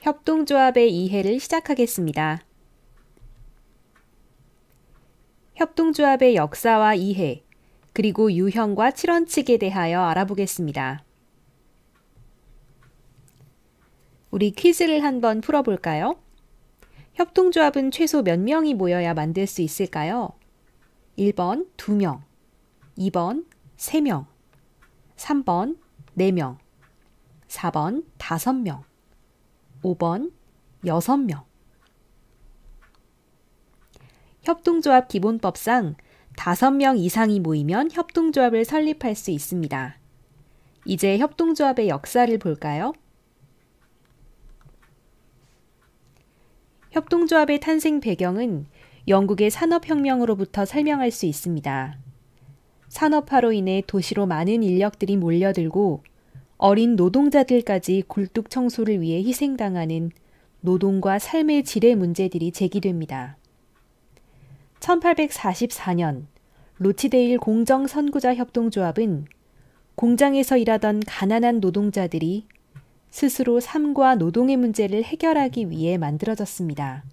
협동조합의 이해를 시작하겠습니다. 협동조합의 역사와 이해, 그리고 유형과 실원칙에 대하여 알아보겠습니다. 우리 퀴즈를 한번 풀어볼까요? 협동조합은 최소 몇 명이 모여야 만들 수 있을까요? 1번 2명, 2번 3명, 3번 4명, 4번 5명, 5번 6명. 협동조합 기본법상 5명 이상이 모이면 협동조합을 설립할 수 있습니다. 이제 협동조합의 역사를 볼까요? 협동조합의 탄생 배경은 영국의 산업혁명으로부터 설명할 수 있습니다. 산업화로 인해 도시로 많은 인력들이 몰려들고 어린 노동자들까지 굴뚝 청소를 위해 희생당하는 노동과 삶의 질의 문제들이 제기됩니다. 1844년 로치데일 공정선구자 협동조합은 공장에서 일하던 가난한 노동자들이 스스로 삶과 노동의 문제를 해결하기 위해 만들어졌습니다.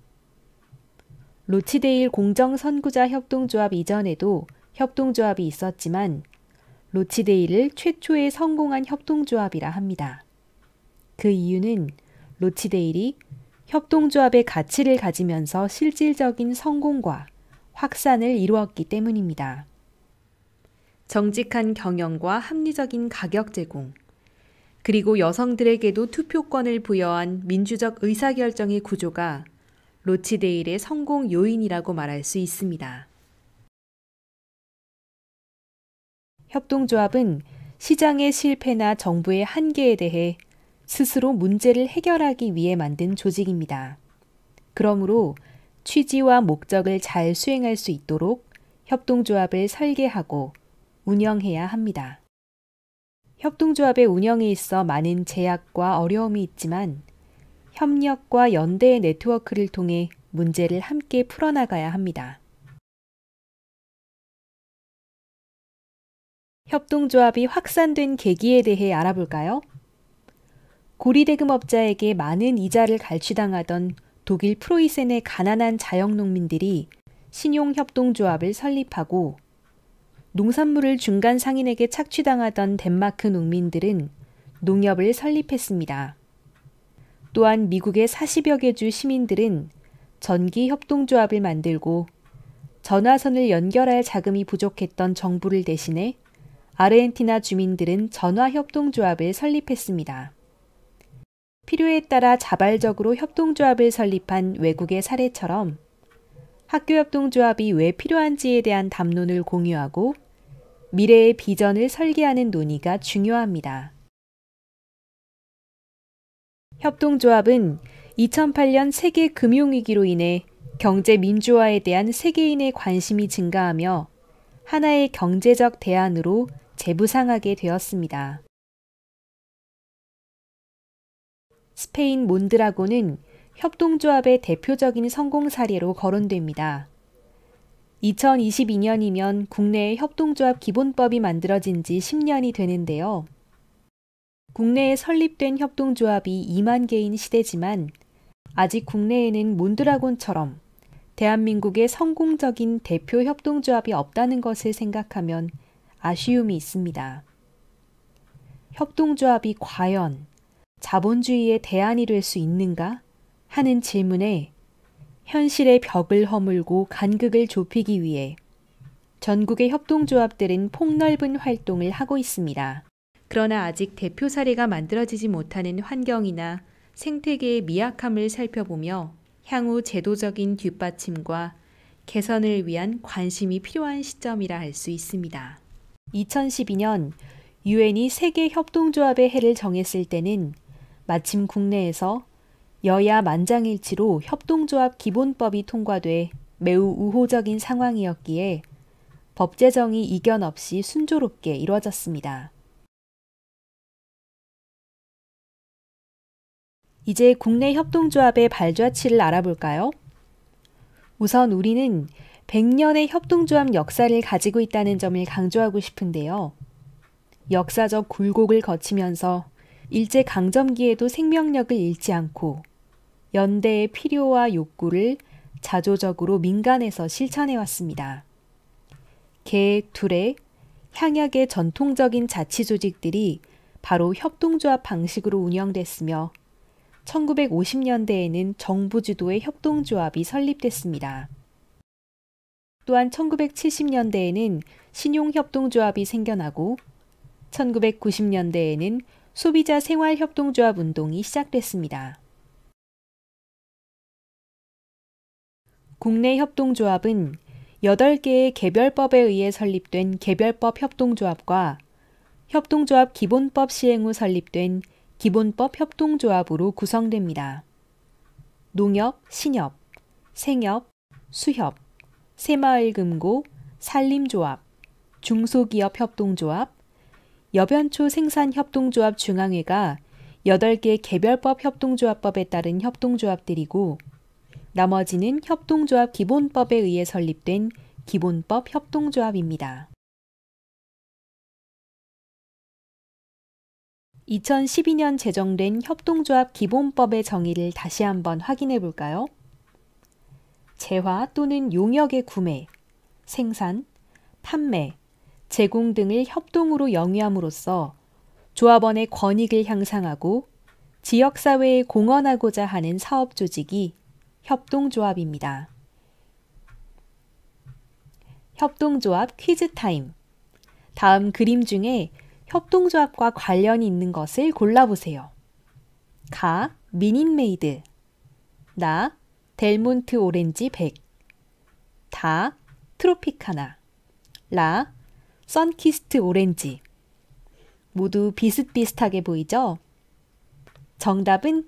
로치데일 공정선구자 협동조합 이전에도 협동조합이 있었지만 로치데일을 최초의 성공한 협동조합이라 합니다. 그 이유는 로치데일이 협동조합의 가치를 가지면서 실질적인 성공과 확산을 이루었기 때문입니다. 정직한 경영과 합리적인 가격 제공, 그리고 여성들에게도 투표권을 부여한 민주적 의사결정의 구조가 로치데일의 성공 요인이라고 말할 수 있습니다. 협동조합은 시장의 실패나 정부의 한계에 대해 스스로 문제를 해결하기 위해 만든 조직입니다. 그러므로 취지와 목적을 잘 수행할 수 있도록 협동조합을 설계하고 운영해야 합니다. 협동조합의 운영에 있어 많은 제약과 어려움이 있지만 협력과 연대의 네트워크를 통해 문제를 함께 풀어나가야 합니다. 협동조합이 확산된 계기에 대해 알아볼까요? 고리대금업자에게 많은 이자를 갈취당하던 독일 프로이센의 가난한 자영농민들이 신용협동조합을 설립하고 농산물을 중간 상인에게 착취당하던 덴마크 농민들은 농협을 설립했습니다. 또한 미국의 40여 개 주 시민들은 전기협동조합을 만들고 전화선을 연결할 자금이 부족했던 정부를 대신해 아르헨티나 주민들은 전화협동조합을 설립했습니다. 필요에 따라 자발적으로 협동조합을 설립한 외국의 사례처럼 학교협동조합이 왜 필요한지에 대한 담론을 공유하고 미래의 비전을 설계하는 논의가 중요합니다. 협동조합은 2008년 세계 금융위기로 인해 경제 민주화에 대한 세계인의 관심이 증가하며 하나의 경제적 대안으로 재부상하게 되었습니다. 스페인 몬드라곤은 협동조합의 대표적인 성공 사례로 거론됩니다. 2022년이면 국내에 협동조합 기본법이 만들어진 지 10년이 되는데요. 국내에 설립된 협동조합이 2만 개인 시대지만 아직 국내에는 몬드라곤처럼 대한민국의 성공적인 대표 협동조합이 없다는 것을 생각하면 아쉬움이 있습니다. 협동조합이 과연 자본주의의 대안이 될 수 있는가 하는 질문에 현실의 벽을 허물고 간극을 좁히기 위해 전국의 협동조합들은 폭넓은 활동을 하고 있습니다. 그러나 아직 대표 사례가 만들어지지 못하는 환경이나 생태계의 미약함을 살펴보며 향후 제도적인 뒷받침과 개선을 위한 관심이 필요한 시점이라 할 수 있습니다. 2012년 유엔이 세계 협동조합의 해를 정했을 때는 마침 국내에서 여야 만장일치로 협동조합 기본법이 통과돼 매우 우호적인 상황이었기에 법 제정이 이견 없이 순조롭게 이루어졌습니다. 이제 국내 협동조합의 발자취를 알아볼까요? 우선 우리는 100년의 협동조합 역사를 가지고 있다는 점을 강조하고 싶은데요. 역사적 굴곡을 거치면서 일제강점기에도 생명력을 잃지 않고 연대의 필요와 욕구를 자조적으로 민간에서 실천해왔습니다. 개, 둘의 향약의 전통적인 자치 조직들이 바로 협동조합 방식으로 운영됐으며 1950년대에는 정부 주도의 협동조합이 설립됐습니다. 또한 1970년대에는 신용협동조합이 생겨나고 1990년대에는 소비자 생활협동조합 운동이 시작됐습니다. 국내 협동조합은 8개의 개별법에 의해 설립된 개별법 협동조합과 협동조합 기본법 시행 후 설립된 기본법 협동조합으로 구성됩니다. 농협, 신협, 생협, 수협, 새마을금고, 산림조합, 중소기업 협동조합, 여변초 생산협동조합 중앙회가 8개 개별법 협동조합법에 따른 협동조합들이고 나머지는 협동조합 기본법에 의해 설립된 기본법 협동조합입니다. 2012년 제정된 협동조합 기본법의 정의를 다시 한번 확인해 볼까요? 재화 또는 용역의 구매, 생산, 판매, 제공 등을 협동으로 영위함으로써 조합원의 권익을 향상하고 지역사회에 공헌하고자 하는 사업조직이 협동조합입니다. 협동조합 퀴즈타임. 다음 그림 중에 협동조합과 관련이 있는 것을 골라보세요. 가, 미닛메이드. 나, 델몬트 오렌지 100. 다, 트로피카나. 라, 선키스트 오렌지. 모두 비슷비슷하게 보이죠? 정답은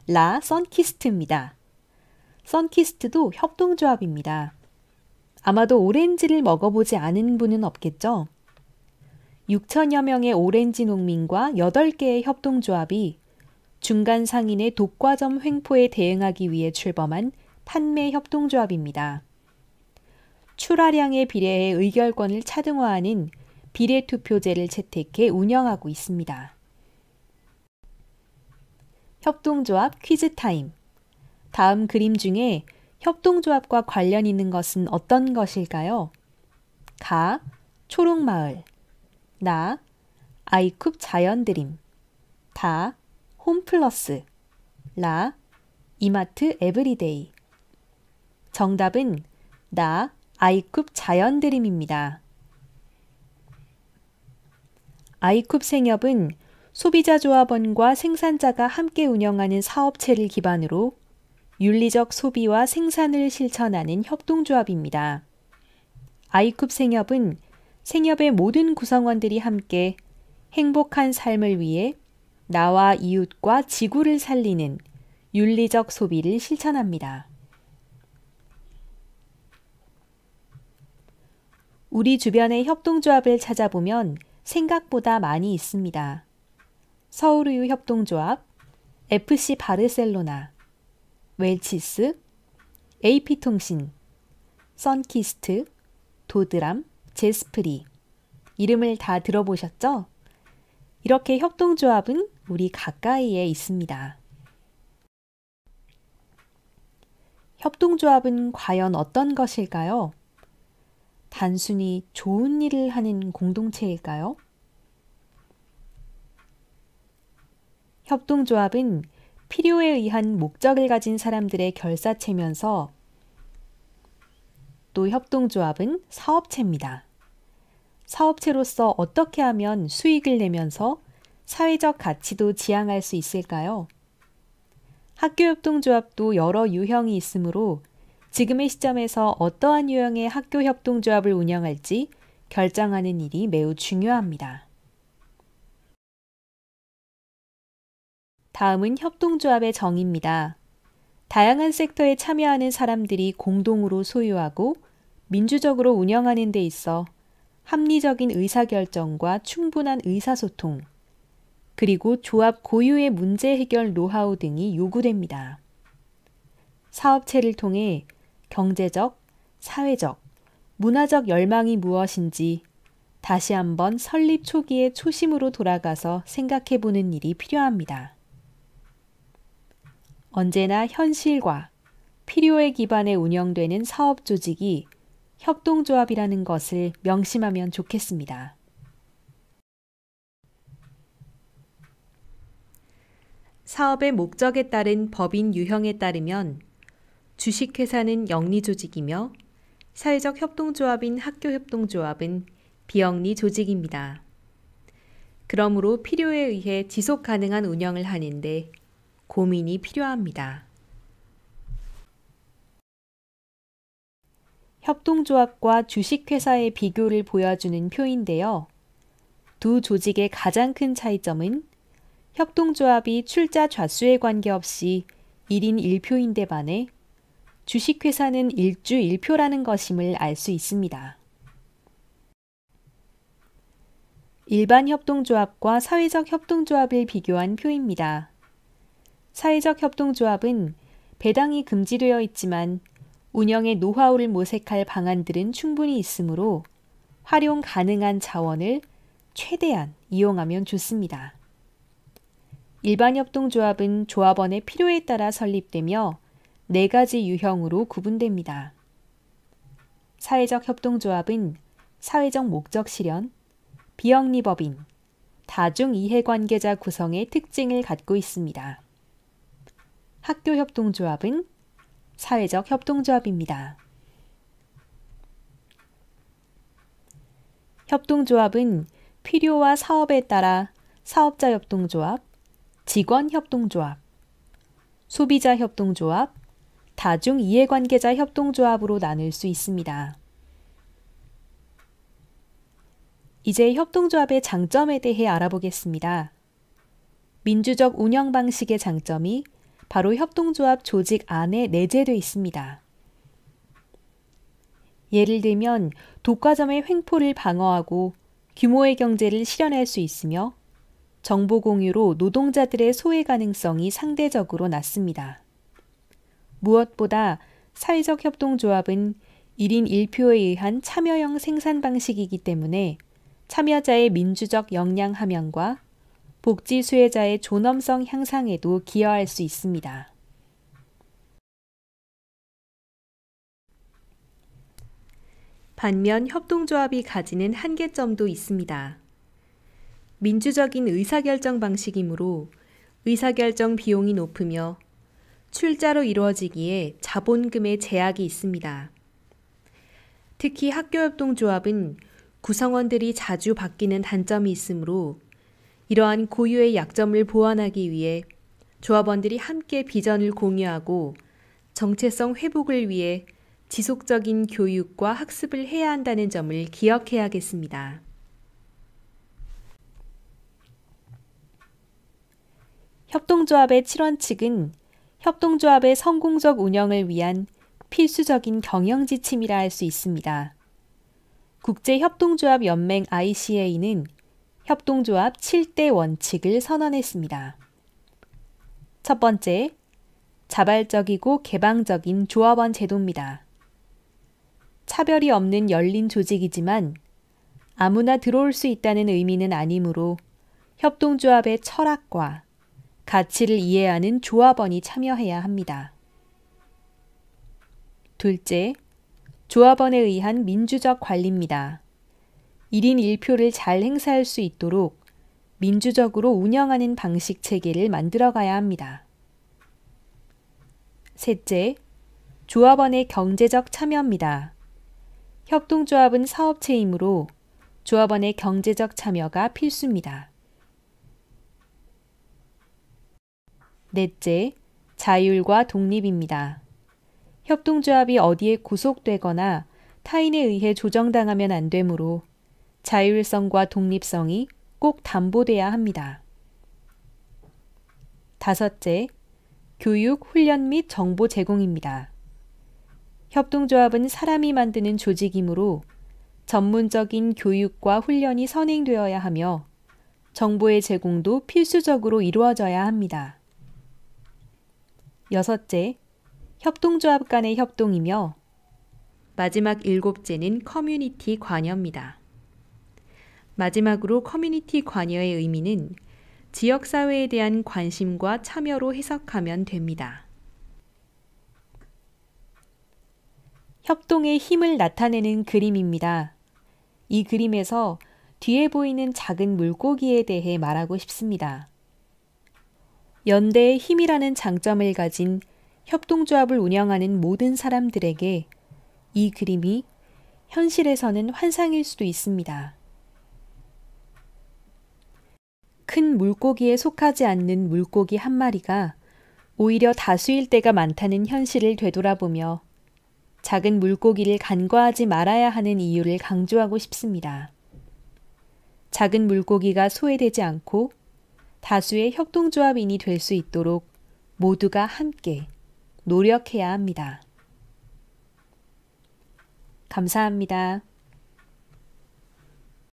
라 선키스트입니다. 선키스트도 협동조합입니다. 아마도 오렌지를 먹어보지 않은 분은 없겠죠? 6천여 명의 오렌지 농민과 8개의 협동조합이 중간 상인의 독과점 횡포에 대응하기 위해 출범한 판매 협동조합입니다. 출하량에 비례해 의결권을 차등화하는 비례투표제를 채택해 운영하고 있습니다. 협동조합 퀴즈타임. 다음 그림 중에 협동조합과 관련 있는 것은 어떤 것일까요? 가, 초록마을. 나, 아이쿱 자연드림. 다, 홈플러스. 라, 이마트 에브리데이. 정답은 나, 아이쿱 자연드림입니다. 아이쿱 생협은 소비자 조합원과 생산자가 함께 운영하는 사업체를 기반으로 윤리적 소비와 생산을 실천하는 협동조합입니다. 아이쿱 생협은 생협의 모든 구성원들이 함께 행복한 삶을 위해 나와 이웃과 지구를 살리는 윤리적 소비를 실천합니다. 우리 주변의 협동조합을 찾아보면 생각보다 많이 있습니다. 서울우유 협동조합, FC 바르셀로나, 웰치스, AP통신, 선키스트, 도드람, 제스프리. 이름을 다 들어보셨죠? 이렇게 협동조합은 우리 가까이에 있습니다. 협동조합은 과연 어떤 것일까요? 단순히 좋은 일을 하는 공동체일까요? 협동조합은 필요에 의한 목적을 가진 사람들의 결사체면서 또 협동조합은 사업체입니다. 사업체로서 어떻게 하면 수익을 내면서 사회적 가치도 지향할 수 있을까요? 학교협동조합도 여러 유형이 있으므로 지금의 시점에서 어떠한 유형의 학교협동조합을 운영할지 결정하는 일이 매우 중요합니다. 다음은 협동조합의 정의입니다. 다양한 섹터에 참여하는 사람들이 공동으로 소유하고 민주적으로 운영하는 데 있어 합리적인 의사결정과 충분한 의사소통, 그리고 조합 고유의 문제 해결 노하우 등이 요구됩니다. 사업체를 통해 경제적, 사회적, 문화적 열망이 무엇인지 다시 한번 설립 초기의 초심으로 돌아가서 생각해 보는 일이 필요합니다. 언제나 현실과 필요에 기반해 운영되는 사업 조직이 협동조합이라는 것을 명심하면 좋겠습니다. 사업의 목적에 따른 법인 유형에 따르면 주식회사는 영리조직이며 사회적 협동조합인 학교협동조합은 비영리 조직입니다. 그러므로 필요에 의해 지속 가능한 운영을 하는데 고민이 필요합니다. 협동조합과 주식회사의 비교를 보여주는 표인데요. 두 조직의 가장 큰 차이점은 협동조합이 출자 좌수에 관계없이 1인 1표인데 반해 주식회사는 1주 1표라는 것임을 알 수 있습니다. 일반 협동조합과 사회적 협동조합을 비교한 표입니다. 사회적 협동조합은 배당이 금지되어 있지만 운영의 노하우를 모색할 방안들은 충분히 있으므로 활용 가능한 자원을 최대한 이용하면 좋습니다. 일반 협동조합은 조합원의 필요에 따라 설립되며 4가지 유형으로 구분됩니다. 사회적 협동조합은 사회적 목적 실현, 비영리법인, 다중이해관계자 구성의 특징을 갖고 있습니다. 학교협동조합은 사회적 협동조합입니다. 협동조합은 필요와 사업에 따라 사업자 협동조합, 직원 협동조합, 소비자 협동조합, 다중이해관계자 협동조합으로 나눌 수 있습니다. 이제 협동조합의 장점에 대해 알아보겠습니다. 민주적 운영 방식의 장점이 바로 협동조합 조직 안에 내재되어 있습니다. 예를 들면 독과점의 횡포를 방어하고 규모의 경제를 실현할 수 있으며 정보 공유로 노동자들의 소외 가능성이 상대적으로 낮습니다. 무엇보다 사회적 협동조합은 1인 1표에 의한 참여형 생산 방식이기 때문에 참여자의 민주적 역량 함양과 복지 수혜자의 존엄성 향상에도 기여할 수 있습니다. 반면 협동조합이 가지는 한계점도 있습니다. 민주적인 의사결정 방식이므로 의사결정 비용이 높으며 출자로 이루어지기에 자본금의 제약이 있습니다. 특히 학교협동조합은 구성원들이 자주 바뀌는 단점이 있으므로 이러한 고유의 약점을 보완하기 위해 조합원들이 함께 비전을 공유하고 정체성 회복을 위해 지속적인 교육과 학습을 해야 한다는 점을 기억해야겠습니다. 협동조합의 7원칙은 협동조합의 성공적 운영을 위한 필수적인 경영지침이라 할 수 있습니다. 국제협동조합연맹 ICA는 협동조합 7대 원칙을 선언했습니다. 첫 번째, 자발적이고 개방적인 조합원 제도입니다. 차별이 없는 열린 조직이지만 아무나 들어올 수 있다는 의미는 아니므로 협동조합의 철학과 가치를 이해하는 조합원이 참여해야 합니다. 둘째, 조합원에 의한 민주적 관리입니다. 1인 1표를 잘 행사할 수 있도록 민주적으로 운영하는 방식 체계를 만들어가야 합니다. 셋째, 조합원의 경제적 참여입니다. 협동조합은 사업체이므로 조합원의 경제적 참여가 필수입니다. 넷째, 자율과 독립입니다. 협동조합이 어디에 구속되거나 타인에 의해 조정당하면 안 되므로 자율성과 독립성이 꼭 담보돼야 합니다. 다섯째, 교육, 훈련 및 정보 제공입니다. 협동조합은 사람이 만드는 조직이므로 전문적인 교육과 훈련이 선행되어야 하며 정보의 제공도 필수적으로 이루어져야 합니다. 여섯째, 협동조합 간의 협동이며 마지막 7째는 커뮤니티 관여입니다. 마지막으로 커뮤니티 관여의 의미는 지역사회에 대한 관심과 참여로 해석하면 됩니다. 협동의 힘을 나타내는 그림입니다. 이 그림에서 뒤에 보이는 작은 물고기에 대해 말하고 싶습니다. 연대의 힘이라는 장점을 가진 협동조합을 운영하는 모든 사람들에게 이 그림이 현실에서는 환상일 수도 있습니다. 큰 물고기에 속하지 않는 물고기 한 마리가 오히려 다수일 때가 많다는 현실을 되돌아보며 작은 물고기를 간과하지 말아야 하는 이유를 강조하고 싶습니다. 작은 물고기가 소외되지 않고 다수의 협동조합인이 될 수 있도록 모두가 함께 노력해야 합니다. 감사합니다.